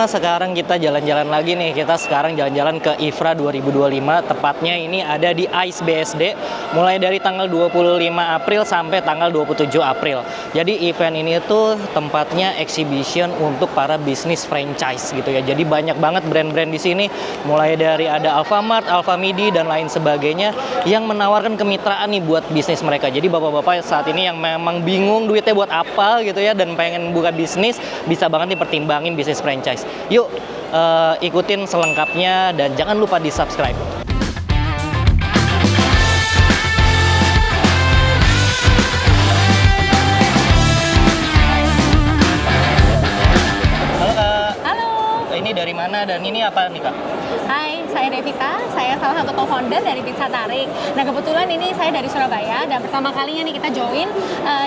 sekarang kita jalan-jalan lagi nih. Kita sekarang jalan-jalan ke IFRA 2025. Tepatnya ini ada di ICE BSD. Mulai dari tanggal 25 April sampai tanggal 27 April. Jadi event ini tuh tempatnya exhibition untuk para bisnis franchise gitu ya. Jadi banyak banget brand-brand di sini. Mulai dari ada Alfamart, Alfamidi, dan lain sebagainya yang menawarkan kemitraan nih buat bisnis mereka. Jadi bapak-bapak saat ini yang memang bingung duitnya buat apa gitu ya dan pengen buka bisnis, bisa banget nih pertimbangin bisnis franchise. Yuk ikutin selengkapnya dan jangan lupa di subscribe. Halo Kak. Halo. Ini dari mana dan ini apa nih Kak? Hai, saya Devita. Saya salah satu co-founder dari Pizza Tarik. Nah, kebetulan ini saya dari Surabaya dan pertama kalinya nih kita join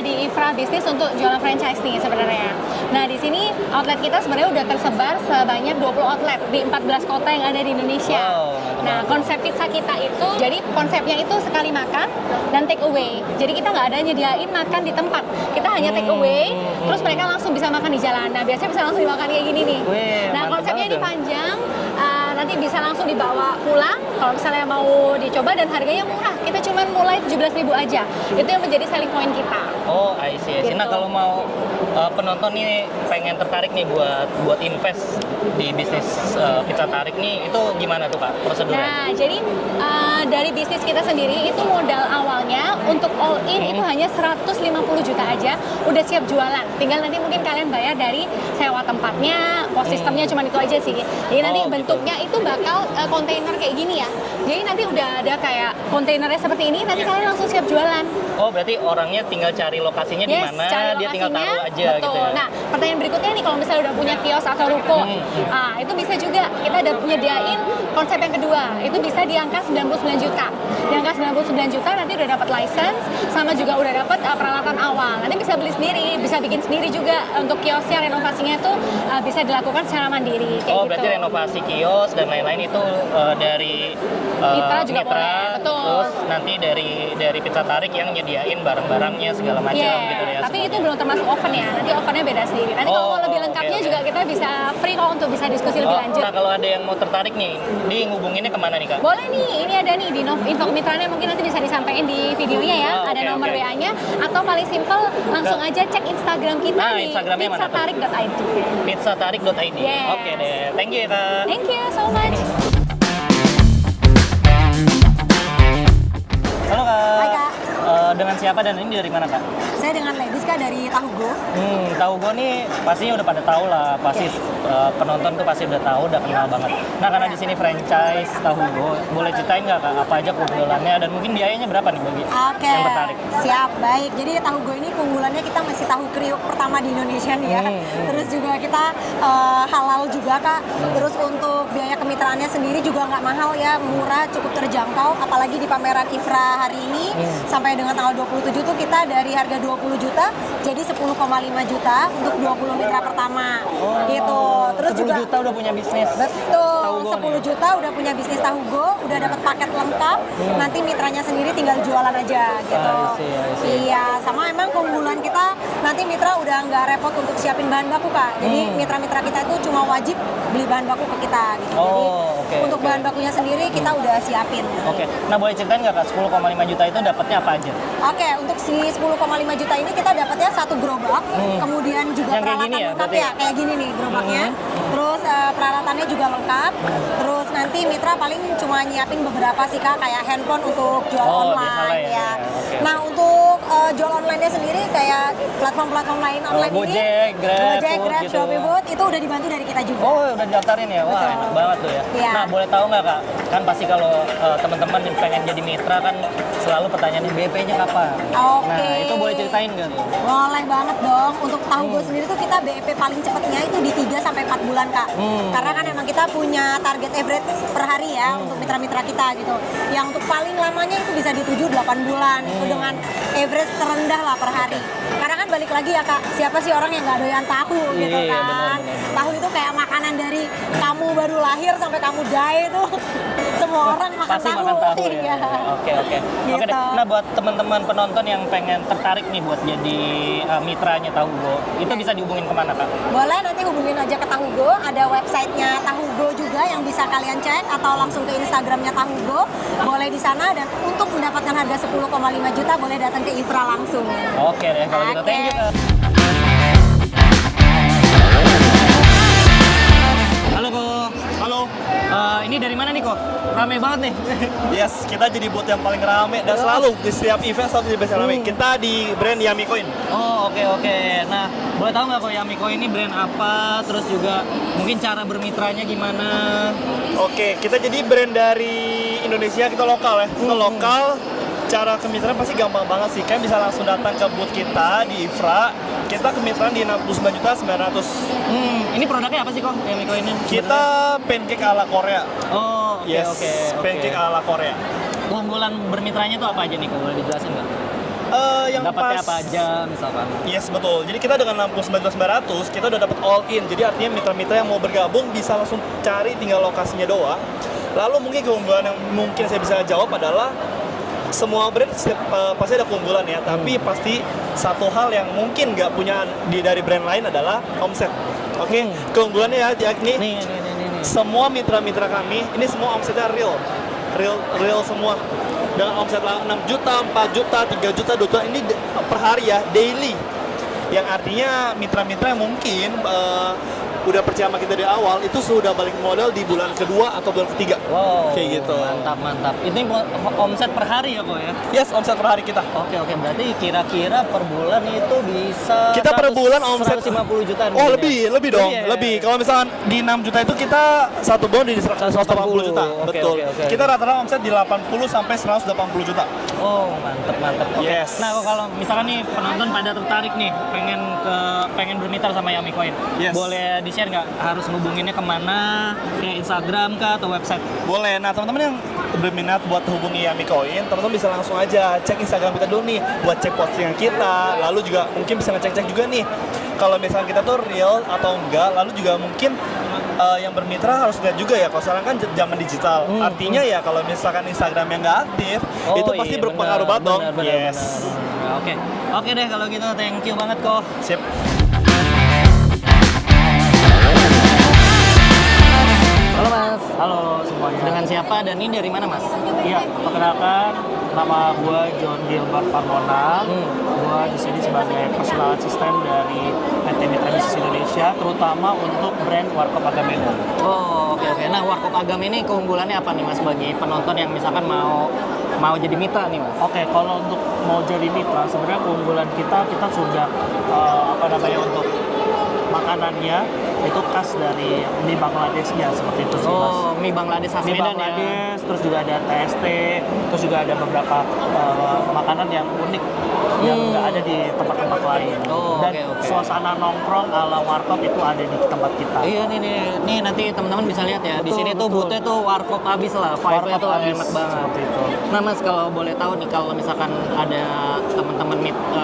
di IFRA Bisnis untuk jualan franchise nih sebenarnya. Nah, di sini outlet kita sebenarnya udah tersebar sebanyak 20 outlet di 14 kota yang ada di Indonesia. Wow. Nah, konsep pizza kita itu, jadi konsepnya itu sekali makan dan take away. Jadi kita nggak ada nyediain makan di tempat. Kita hanya take away, terus mereka langsung bisa makan di jalan. Nah, biasanya bisa langsung dimakan kayak gini nih. Nah, konsepnya ini panjang, nanti bisa langsung dibawa pulang kalau misalnya mau dicoba dan harganya murah. Kita cuma mulai 17.000 aja. Itu yang menjadi selling point kita. Oh, I see. Gitu. Nah, kalau mau penonton nih pengen tertarik nih buat invest di bisnis Pizza Tarik nih, itu gimana tuh Pak prosedurnya? Nah, jadi dari bisnis kita sendiri itu modal awalnya untuk all in itu hanya 150 juta aja, udah siap jualan. Tinggal nanti mungkin kalian bayar dari sewa tempatnya, cost sistemnya cuma itu aja sih. Jadi nanti bentuknya itu bakal kontainer kayak gini ya. Jadi nanti udah ada kayak kontainernya seperti ini, nanti kalian langsung siap jualan. Oh, berarti orangnya tinggal cari lokasinya di mana, dia tinggal taruh aja betul. gitu ya. Nah, pertanyaan berikutnya nih, kalau misalnya udah punya kios atau ruko, itu bisa juga kita udah nyediain konsep yang kedua, itu bisa di angka 99 juta. Di angka 99 juta nanti udah dapat license, sama juga udah dapat peralatan awal. Nanti bisa beli sendiri, bisa bikin sendiri juga untuk kiosnya, renovasinya itu bisa dilakukan secara mandiri. Kayak berarti gitu. renovasi kios dan lain-lain itu dari Mitra juga boleh, betul. Terus nanti dari Pizza Tarik yang nyediain barang-barangnya segala macam gitu ya. Tapi itu belum termasuk oven ya, nanti ovennya beda sendiri. Nanti kalau mau lebih lengkapnya juga kita bisa free kok untuk bisa diskusi lebih lanjut. Nah, kalau ada yang mau tertarik nih, ngubunginnya kemana nih Kak? Boleh nih, ini ada nih di info kemitraannya, mungkin nanti bisa disampaikan di videonya ya. Ada nomor WA-nya, atau paling simpel langsung aja cek Instagram kita di pizzatarik.id. Pizzatarik.id. Yes. Oke deh, thank you ya Kak. Thank you so much. Halo Kak. Hai Kak. Dengan siapa dan ini dari mana Kak? Saya dengan Ladies Kak dari Tahugo. Tahugo nih pastinya udah pada tahu lah, pasti penonton tuh pasti udah tahu, udah kenal banget. Nah, karena di sini franchise Tahugo, boleh ceritain nggak Kak apa aja keunggulannya dan mungkin biayanya berapa nih bagi yang tertarik? Siap, baik. Jadi Tahugo ini keunggulannya kita masih tahu kriuk pertama di Indonesia nih ya. Terus juga kita halal juga Kak. Terus untuk biaya kemitraannya sendiri juga nggak mahal ya, murah, cukup terjangkau. Apalagi di pameran IFRA hari ini sampai dengan tanggal 27 tuh kita dari harga 20 juta jadi 10,5 juta untuk 20 mitra pertama. Gitu. Terus 10 juga juta udah punya bisnis. betul, Tahugo 10 nih. juta udah punya bisnis Tahugo, udah dapat paket lengkap. Nanti mitranya sendiri tinggal jualan aja gitu. I see. Iya, sama emang keunggulan kita nanti mitra udah nggak repot untuk siapin bahan baku Kak. Jadi mitra-mitra kita itu cuma wajib beli bahan baku ke kita gitu. Jadi untuk bahan bakunya sendiri kita udah siapin. Oke. Nah, boleh ceritain nggak Kak 10,5 juta itu dapatnya apa aja? Oke, untuk si 10,5 juta ini kita dapatnya satu gerobak, kemudian juga Yang kayak peralatan gini ya, lengkap berarti? ya, kayak gini nih gerobaknya. Terus peralatannya juga lengkap. Terus nanti mitra paling cuma nyiapin beberapa sih Kak, kayak handphone untuk jual online biasa lah ya. Oke. Nah, untuk jual online-nya sendiri kayak platform-platform lain online Gojek, ini, Grab, Gojek, Food Grab, gitu. Shopee Food itu udah dibantu dari kita juga. Oh, udah daftarin ya? Wah, Betul. enak banget tuh ya. Iya. Nah, boleh tahu nggak Kak? Kan pasti kalau teman-teman yang pengen jadi mitra kan selalu pertanyaannya BP-nya kapan? Oke. Nah, itu boleh ceritain nggak tuh? Boleh banget dong. Untuk Tahugo sendiri tuh kita BEP paling cepatnya itu di 3 sampai 4 bulan Kak. Karena kan emang kita punya target average per hari ya untuk mitra-mitra kita gitu. Yang untuk paling lamanya itu bisa di 7-8 bulan. Itu dengan average terendah lah per hari. Karena kan balik lagi ya Kak, siapa sih orang yang nggak doyan tahu gitu Iya, kan. benar. Tahu itu kayak makanan dari kamu baru lahir sampai kamu die itu semua orang makan Pasti tahu. makan tahu ya. Iya. Oke. Oke Gitu. deh. Nah, buat teman-teman penonton yang pengen tertarik nih buat jadi mitranya Tahu Go, itu bisa dihubungin kemana, Kak? Boleh nanti hubungin aja ke Tahu Go, ada websitenya Tahu Go juga yang bisa kalian cek atau langsung ke Instagramnya Tahu Go. Boleh di sana dan untuk mendapatkan harga 10,5 juta boleh datang ke Ifra langsung. Oke deh kalau gitu. Oke. Thank you, Kak. Halo, Ko. Halo. Ini dari mana nih, Ko? Rame banget nih. Yes, kita jadi booth yang paling rame dan selalu di setiap event selalu jadi rame. Kita di brand Yummy Coin. Oh, oke. Nah, boleh tahu nggak kok Yummy Coin ini brand apa? Terus juga mungkin cara bermitranya gimana? Oke, kita jadi brand dari Indonesia, kita lokal ya. Kita lokal. Cara kemitraan pasti gampang banget sih. Kalian bisa langsung datang ke booth kita di Ifra. Kita kemitraan di 69.900. Ini produknya apa sih, kok? Yummy Coin ini? Kita pancake ala Korea. Oh, oke. Yes, pancake ala Korea. Keunggulan bermitranya tuh apa aja nih, kok? Boleh dijelasin nggak? Yang Dapatnya pas apa aja, misalkan? Yes, betul. Jadi kita dengan 69.900 kita udah dapat all in. Jadi artinya mitra-mitra yang mau bergabung bisa langsung cari tinggal lokasinya doang. Lalu mungkin keunggulan yang mungkin saya bisa jawab adalah semua brand pasti ada keunggulan ya, tapi pasti satu hal yang mungkin nggak punya dari brand lain adalah omset. Oke, keunggulannya ya yakni Nih. semua mitra-mitra kami ini semua omsetnya real semua dengan omset 6 juta, 4 juta, 3 juta, 2 juta ini per hari ya, daily. Yang artinya mitra-mitra yang mungkin udah percaya sama kita dari awal itu sudah balik modal di bulan kedua atau bulan ketiga. Wow, kayak gitu. Mantap. Ini omset per hari ya, kok ya? Yes, omset per hari kita. Oke, berarti kira-kira per bulan itu bisa Kita per bulan omset 150 juta. Oh, lebih dong, lebih. Kalau misalkan di 6 juta itu kita satu bulan di 180 juta. Oke, Betul. oke. Kita rata-rata omset di 80 sampai 180 juta. Oh, mantap. Oke. Yes. Nah, kalau misalkan nih penonton pada tertarik nih pengen bermitra sama Yummy Coin. Yes. Boleh di-share nggak harus ngubunginnya kemana? Kayak Instagram kah atau website? Boleh. Nah, teman-teman yang berminat buat hubungi Yummy Coin, teman-teman bisa langsung aja cek Instagram kita dulu nih buat cek postingan kita. Lalu juga mungkin bisa ngecek-cek juga nih kalau misalnya kita tuh real atau enggak. Lalu juga mungkin yang bermitra harus lihat juga ya, kalau sekarang kan zaman digital. Artinya ya kalau misalkan Instagramnya nggak aktif, itu pasti berpengaruh banget dong. Yes. Bener. Oke deh kalau gitu, thank you banget kok. Sip. Halo Mas. Halo semuanya. Dengan siapa dan ini dari mana Mas? Iya, perkenalkan nama gue John Gilbert Parmona. Gue di sini sebagai personal assistant dari PT Mitra Bisnis Indonesia, terutama untuk brand Warkop Agamemnon. Oh, oke. Nah, Warkop Agam ini keunggulannya apa nih Mas bagi penonton yang misalkan mau jadi mitra nih Mas? Oke, kalau untuk mau jadi mitra, sebenarnya keunggulan kita sudah untuk makanannya itu khas dari mie Bangladeshnya seperti itu sih Mas. Oh, mie Bangladesh khas Mie Medan ya. Bangladesh, terus juga ada TST, terus juga ada beberapa makanan yang unik yang nggak ada di tempat-tempat lain. Oh, Dan oke. suasana nongkrong ala warkop itu ada di tempat kita. Iya nih nanti teman-teman bisa lihat ya. Di Betul, sini tuh betul. booth-nya tuh warkop abis lah. Vibe-nya Warkop tuh abis, enak banget. seperti itu. Nah Mas, kalau boleh tahu nih, kalau misalkan ada teman-teman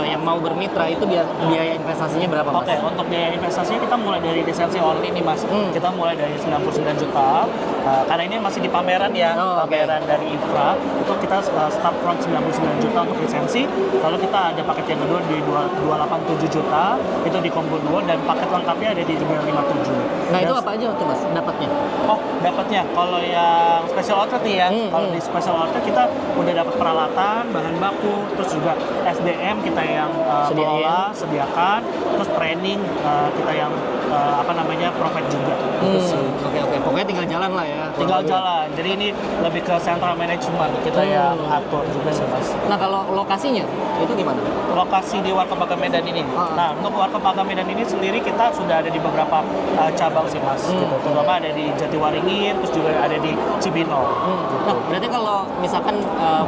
yang mau bermitra itu biaya investasinya berapa Mas? Oke, untuk biaya investasinya kita mulai dari lisensi only nih Mas. Kita mulai dari 99 juta. Karena ini masih di pameran ya, Oh, oke. pameran dari Ifra. Itu kita start from 99 juta untuk lisensi. Lalu kita ada paket yang kedua di 287 juta, itu di combo 2, dan paket lengkapnya ada di 357. Nah itu Dan- apa aja tuh Mas dapatnya? Oh, dapatnya. Kalau yang special outlet nih ya, kalau di special outlet kita udah dapat peralatan, bahan baku, terus juga SDM kita yang kelola, sediakan, terus training kita yang provide juga. Gitu sih. Oke. Pokoknya tinggal jalan lah ya. Tinggal jalan. Jadi ini lebih ke central management kita yang atur juga sih Mas. Nah kalau lokasinya itu gimana? Lokasi di Warkop Agamemnon ini. Nah, untuk Warkop Agamemnon ini sendiri kita sudah ada di beberapa cabang sih Mas. Gitu. Terutama ada di Jatiwaringin, terus juga ada di Cibinong. Gitu. Nah berarti kalau misalkan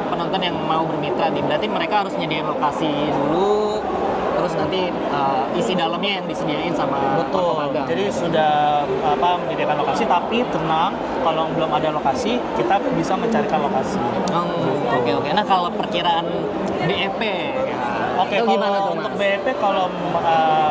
penonton yang mau bermitra nih, berarti mereka harus nyediain lokasi dulu, terus nanti isi dalamnya yang disediain sama Betul. Warkop Agam. Jadi sudah menyediakan lokasi, tapi tenang, kalau belum ada lokasi kita bisa mencarikan lokasi. Oke. Nah kalau perkiraan BEP ya, Oke, itu kalau gimana tuh untuk Mas? BEP kalau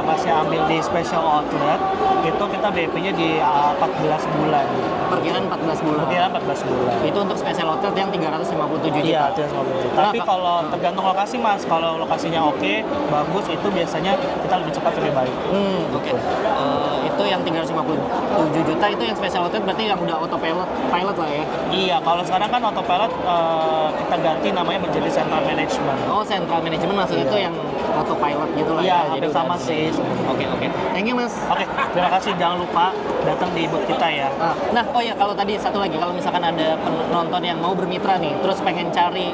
masih ambil di special outlet itu kita BEP-nya di 14 bulan. Perkiraan 14 bulan. Perkiraan 14 bulan. Itu untuk special outlet yang 357 juta. Iya, 350 juta. Tapi kalau tergantung lokasi Mas, kalau lokasinya oke, bagus, itu biasanya kita lebih cepat lebih baik. Oke. Itu yang 357 juta itu yang special outlet berarti yang udah autopilot lah ya. Iya, kalau sekarang kan autopilot kita ganti namanya menjadi central management. Oh, central management maksudnya itu yang autopilot gitu lah Iya, ya. hampir sama udah- sih. Oke. Thank you, Mas. Oke, terima kasih. Jangan lupa datang di booth kita ya. Nah, oh ya, kalau tadi satu lagi, kalau misalkan ada penonton yang mau bermitra nih, terus pengen cari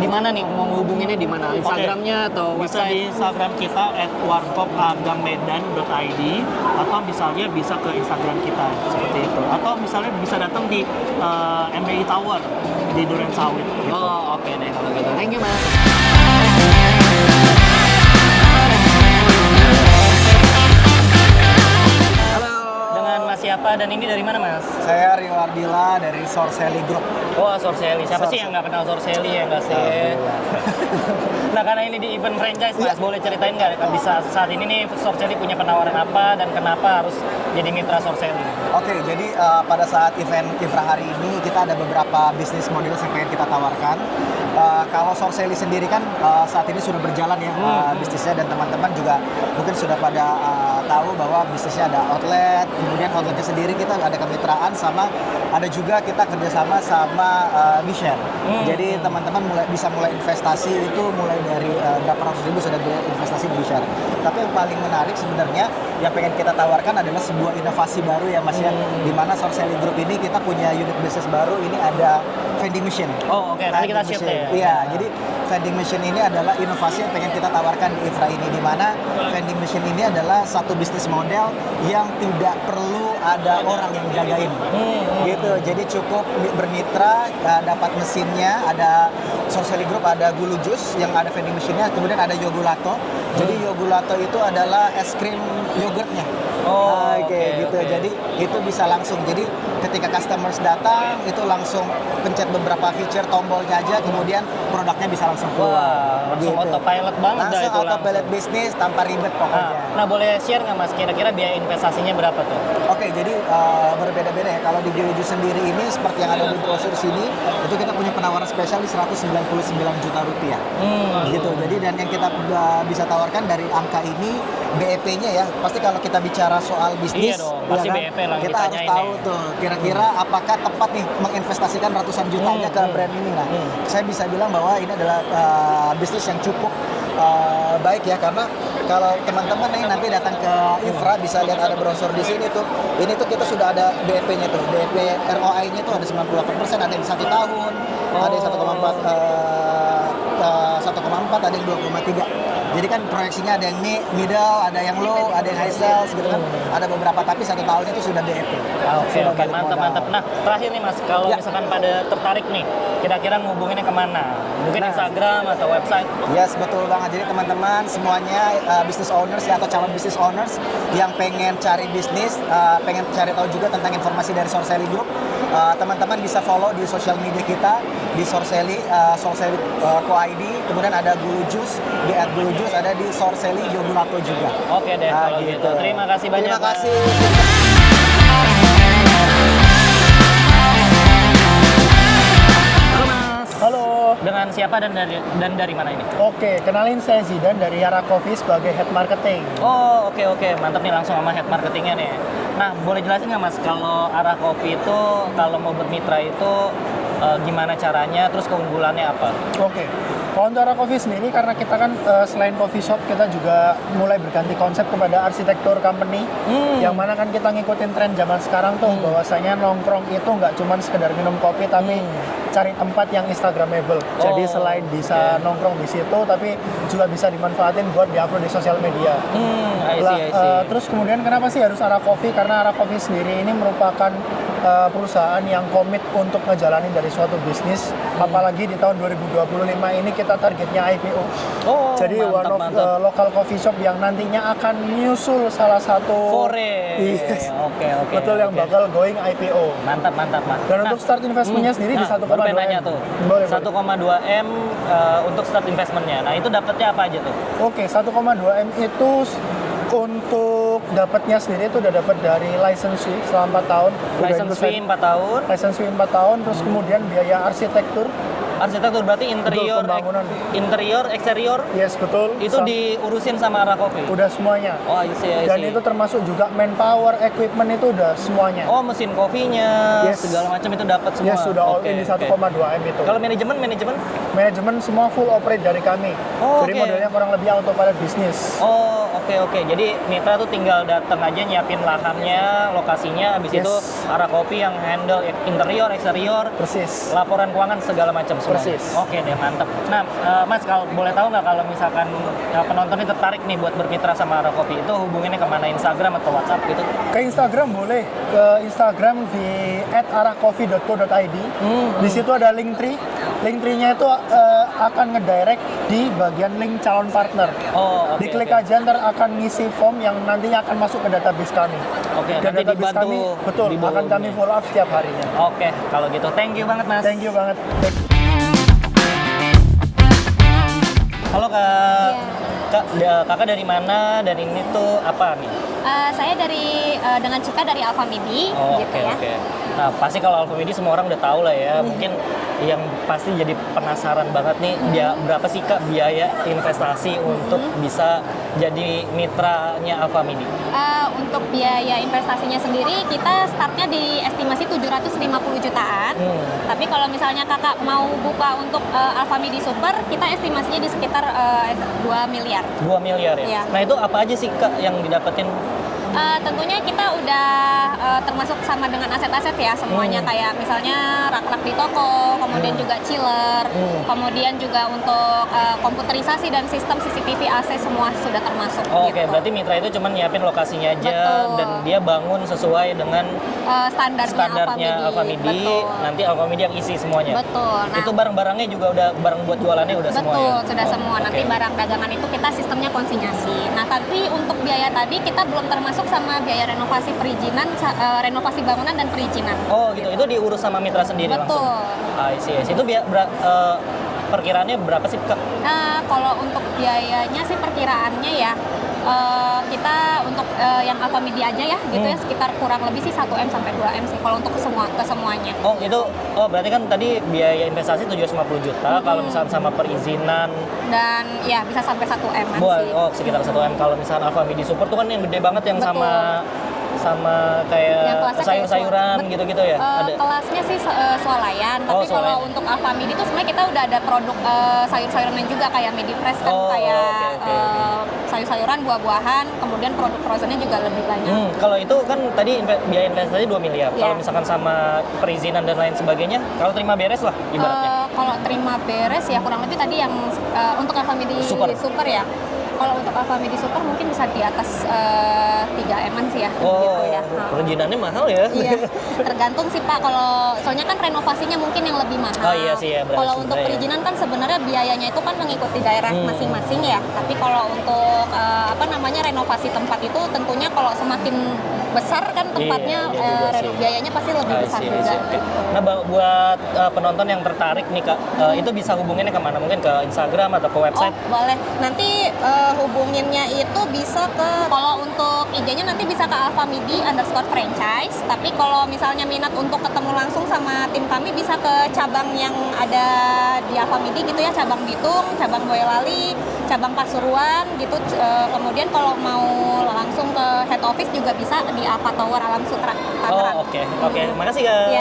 di mana nih, mau menghubunginnya di mana? Instagramnya atau Bisa di website? Instagram kita @warkop_agammedan.id atau misalnya bisa ke Instagram kita seperti itu. Atau misalnya bisa datang di MBI Tower di Duren Sawit gitu. Oh, oke deh kalau gitu. Thank you, Mas. Dengan Mas siapa dan ini dari mana, Mas? Saya Rio Ardila dari Sorseli Group. Oh, Sorseli. Siapa sih yang nggak kenal Sorseli ya nggak sih? Nah, karena ini di event franchise, Mas, boleh ceritain nggak bisa saat ini nih Sorseli punya penawaran apa dan kenapa harus jadi mitra Sorseli? Oke, jadi pada saat event Ifra hari ini kita ada beberapa bisnis model yang pengen kita tawarkan. Kalau Sorseli sendiri kan saat ini sudah berjalan ya bisnisnya, dan teman-teman juga mungkin sudah pada tahu bahwa bisnisnya ada outlet, kemudian outletnya sendiri kita ada kemitraan sama ada juga kita kerjasama sama Bishare. Jadi teman-teman bisa mulai investasi itu mulai dari berapa ratus ribu sudah investasi di Bishare. Tapi yang paling menarik sebenarnya yang pengen kita tawarkan adalah sebuah inovasi baru ya Mas ya, di mana Sorseli Group ini kita punya unit bisnis baru, ini ada vending machine. Oh, oke. Nanti kita share deh ya. Iya, jadi vending machine ini adalah inovasi yang pengen kita tawarkan di Ifra ini, di mana vending machine ini adalah satu bisnis model yang tidak perlu ada orang yang jagain. Gitu. Jadi cukup bermitra, dapat mesinnya, ada Sorseli Group, ada Gulu Jus yang ada vending machine-nya, kemudian ada Yogulato. Jadi Yogulato itu adalah es krim yogurtnya. Gitu. Jadi itu bisa langsung. Jadi ketika customers datang itu langsung pencet beberapa feature tombolnya aja, kemudian produknya bisa langsung keluar. Langsung autopilot banget dah Langsung itu autopilot bisnis tanpa ribet pokoknya. Nah, boleh share nggak, Mas, kira-kira biaya investasinya berapa tuh? Oke, jadi berbeda-beda ya. Kalau di Giluju sendiri ini seperti yang ada di brosur sini, itu kita punya penawaran spesial di 199 juta rupiah. Gitu. Jadi dan yang kita bisa tawarkan dari angka ini BEP-nya ya. Pasti kalau kita bicara soal bisnis, Iya dong, pasti BEP lah kita harus ditanyain tahu ya. tuh kira-kira apakah tepat nih menginvestasikan ratusan jutanya ke brand ini. Nah, saya bisa bilang bahwa ini adalah bisnis yang cukup baik ya, karena kalau teman-teman nih nanti datang ke Ifra bisa lihat ada brosur di sini tuh. Ini tuh kita sudah ada BEP-nya tuh. BEP ROI-nya tuh ada 98%, ada yang 1 tahun, ada yang 1,4, ada yang 2,3. Jadi kan proyeksinya ada yang middle, ada yang low, ada yang high sales gitu kan. Ada beberapa, tapi 1 tahun itu sudah BEP. Oke, Sudah oke, balik modal. mantap. Nah, terakhir nih, Mas, kalau Ya. misalkan pada tertarik nih, kira-kira ngubunginnya kemana? Mungkin Nah. Instagram atau website? Yes, betul banget. Jadi teman-teman semuanya business owners ya, atau calon business owners yang pengen cari bisnis, pengen cari tahu juga tentang informasi dari Sorseli Group, teman-teman bisa follow di sosial media kita di Sorseli, Sorseli Co.id, kemudian ada Gulu Jus, di @gulujus, ada di Sorseli Yogulato juga. Oke deh, kalau gitu. Terima kasih banyak, Terima Mas. kasih. Halo, Mas. Halo, Dengan siapa dan dari mana ini? oke, kenalin saya Zidan dari Yara Coffee sebagai Head Marketing. Oh, oke. Mantap nih, langsung sama head marketingnya nih. Nah, boleh jelasin nggak, Mas, kalau Arah Kopi itu kalau mau bermitra itu gimana caranya, terus keunggulannya apa? Oke, kalau untuk Yara Coffee sendiri, karena kita kan selain coffee shop, kita juga mulai berganti konsep kepada arsitektur company, yang mana kan kita ngikutin tren zaman sekarang tuh, bahwasanya nongkrong itu nggak cuma sekedar minum kopi, tapi cari tempat yang instagramable. Jadi selain bisa nongkrong di situ, tapi juga bisa dimanfaatin buat diupload di sosial media. I see. Terus kemudian kenapa sih harus Arah Coffee? Karena Arah Coffee sendiri ini merupakan perusahaan yang komit untuk ngejalanin dari suatu bisnis, apalagi di tahun 2025 ini kita targetnya IPO. Oh, Jadi one of local coffee shop yang nantinya akan menyusul salah satu Fore. Yes. Oke. Betul, yang bakal going IPO. Mantap. Dan untuk start investmentnya sendiri di 1,2 baru pengen nanya M. tuh. Boleh. 1,2 M untuk start investmentnya. Nah, itu dapatnya apa aja tuh? Oke, 1,2 M itu untuk dapatnya sendiri itu udah dapat dari license fee selama 4 tahun. Udah License fee 4 tahun. License fee 4 tahun, terus kemudian biaya arsitektur. Arsitektur berarti interior, Untuk pembangunan. interior, eksterior Yes, betul. itu diurusin sama Ara Coffee. Udah semuanya. Oh, I see. Dan itu termasuk juga manpower, equipment itu udah semuanya. Oh, mesin kopinya, Yes. segala macam itu dapat semua. Yes, sudah all Oke, in di oke. 1,2 M itu. Kalau manajemen Manajemen semua full operate dari kami. Oh, Jadi oke. modelnya kurang lebih autopilot bisnis. Oh, oke. Jadi Mitra tuh tinggal datang aja nyiapin lahannya, lokasinya, habis Yes. itu Ara Coffee yang handle interior, eksterior, Persis. laporan keuangan segala macam semua. Persis. Oke deh, mantap. Nah, Mas, kalau boleh tahu nggak kalau misalkan penonton ini tertarik nih buat bermitra sama Ara Coffee, itu hubunginnya kemana? Instagram atau WhatsApp gitu? Ke Instagram boleh. Ke Instagram di @aracoffee.co.id. Di situ ada link tree. Link tree-nya itu akan ngedirect di bagian link calon partner. Oh, oke. Diklik oke. aja, ntar akan ngisi form yang nantinya akan masuk ke database kami. Oke, Dan nanti database dibantu kami, betul, di bawah akan kami ini. follow up setiap harinya. Oke, kalau gitu thank you banget, Mas. Thank you banget. Halo Kak. Kakak dari mana dan ini tuh apa nih? Saya dari dengan Cika dari Alfa Midi Oh, gitu oke ya. oke. Nah, pasti kalau Alfa Midi semua orang udah tahu lah ya. Mungkin yang pasti jadi penasaran banget nih, dia berapa sih Kak biaya investasi untuk bisa jadi mitranya Alfa Midi? Untuk biaya investasinya sendiri kita startnya di estimasi 750 jutaan. Tapi kalau misalnya kakak mau buka untuk Alfa Midi Super, kita estimasinya di sekitar 2 miliar. 2 miliar ya? Iya. Nah, itu apa aja sih Kak yang didapetin? Tentunya kita udah termasuk sama dengan aset-aset ya semuanya, kayak misalnya rak-rak di toko, kemudian juga chiller, kemudian juga untuk komputerisasi dan sistem CCTV AC semua sudah termasuk. Oh, gitu. Oke, berarti mitra itu cuma nyiapin lokasinya aja. Betul. Dan dia bangun sesuai dengan standarnya Alfa Midi. Betul. Nanti Alfa Midi yang isi semuanya. Betul. Nah, Itu barang-barangnya juga udah barang buat jualannya udah semua betul, ya? sudah Oh, semua. Nanti oke. barang dagangan itu kita sistemnya konsinyasi. Nah, tapi untuk biaya tadi kita belum termasuk sama biaya renovasi perizinan, renovasi bangunan dan perizinan. Oh gitu, itu diurus sama mitra sendiri langsung? Betul. I see. Itu perkiraannya berapa sih Kak? Kalau untuk biayanya sih perkiraannya ya, kita untuk yang Alfa Midi aja ya gitu ya, sekitar kurang lebih sih 1M sampai 2M sih kalau untuk kesemuanya. Oh itu, berarti kan tadi biaya investasi 750 juta, kalau misalnya sama perizinan, Dan ya bisa sampai 1M sih. sekitar 1M. Kalau misalnya Alfa Midi Super tuh kan yang gede banget yang Betul. sama Yang kayak kelasnya sayur-sayuran kayak gitu-gitu ya? Kelasnya sih swalayan, Oh, tapi kalau swalayan. untuk Alfa Midi itu sebenarnya kita udah ada produk sayur-sayuran juga kayak Midi Fresh kan, Oh, kayak oke. sayur-sayuran, buah-buahan, kemudian produk frozennya juga lebih banyak. Kalau itu kan tadi biaya investasi 2 miliar. Iya. Kalau misalkan sama perizinan dan lain sebagainya, kalau terima beres lah ibaratnya. Kalau terima beres ya kurang lebih tadi yang untuk Alfa Midi Super. ya. Kalau untuk Alfa Midi Super mungkin bisa di atas 3M-an sih ya. Oh, gitu ya. perizinannya mahal ya? Iya, tergantung sih Pak. Kalau soalnya kan renovasinya mungkin yang lebih mahal. Oh, iya sih ya, berarti Kalau untuk sebenarnya ya. perizinan kan sebenarnya biayanya itu kan mengikuti daerah masing-masing ya. Tapi kalau untuk renovasi tempat itu tentunya kalau semakin besar kan tempatnya Iya, iya juga sih. biayanya pasti lebih besar I see, juga. oke. Nah, buat penonton yang tertarik nih Kak, itu bisa hubunginnya kemana? Mungkin ke Instagram atau ke Oh, website? boleh. Nanti hubunginnya itu bisa ke, kalau untuk IG-nya nanti bisa ke alfamidi_franchise. Tapi kalau misalnya minat untuk ketemu langsung sama tim kami bisa ke cabang yang ada di Alfamidi gitu ya, cabang Bitung, cabang Boyolali, cabang Pasuruan gitu. Kemudian kalau mau langsung ke head office juga bisa di Alfa Tower Alam Sutra, Tangerang. Oh, oke. Makasih Kak. Iya.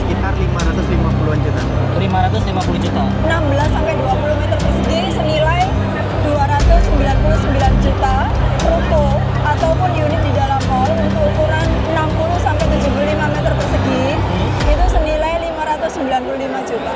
Sekitar 550-an juta. 550 juta. 16 sampai 20 meter persegi senilai 299 juta ruko ataupun unit di dalam mall untuk ukuran 60 sampai 75 meter persegi itu senilai 595 juta.